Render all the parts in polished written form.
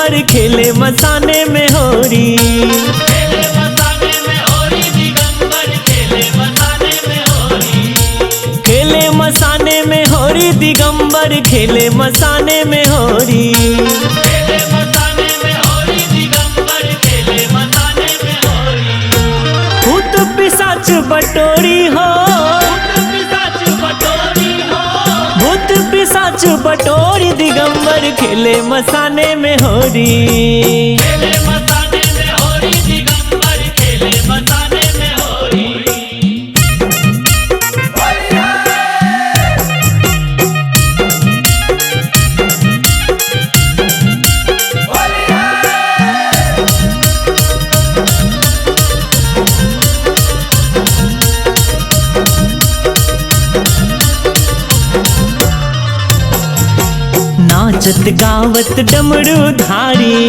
दिगंबर खेले मसाने में होरी। खेले मसाने में होरी दिगंबर खेले मसाने में होरी। खेले मसाने में होरी दिगंबर खेले मसाने में होरी। खेले मसाने में होरी दिगंबर खेले मसाने में होरी। भूत पिशाच बटोरी हो, पिशाच बटोरी हो। भूत पिशाच बटोरी दिगंबर खेले मसाने में होरी। खेले मसाने में होरी दिगंबर खेले मसाने में होरी। नाचत गावत डमरू धारी,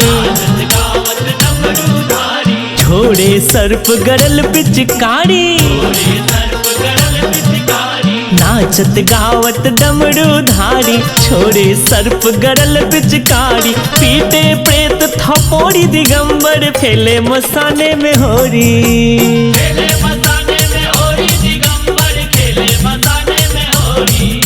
गावत डमरू धारी। छोड़े सर्प गरल पिचकारी। सर्प गरल पिचकारी। नाचत गावत डमरू धारी, छोड़े सर्प गरल पिचकारी। पीटे प्रेत थपोड़ी दिगंबर फैले मसाने में होरी। खेले मसाने में होरी दिगंबर खेले मसाने में होरी।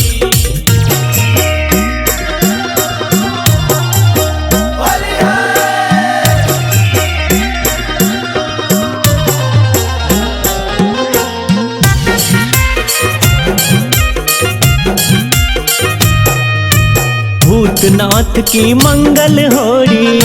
भूतनाथ की मंगल होरी,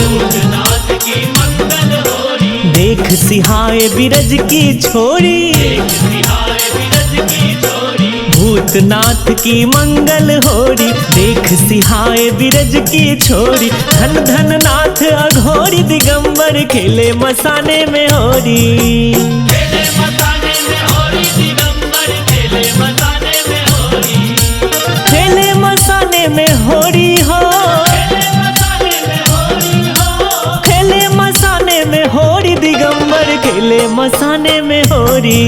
नाथ की मंगल होरी। देख सिहाए बिरज की छोरी। सिहाय बिरज की छोरी। भूतनाथ की मंगल होरी, देख सिहाए बिरज की छोरी। धन धन नाथ अघोरी दिगंबर खेले मसाने में होरी। खेले मसाने में होरी दिगंबर खेले मसाने में होरी। खेले मसाने में होरी हो, खेले मसाने में होरी हो। खेले मसाने में होरी दिगंबर खेले मसाने में होरी।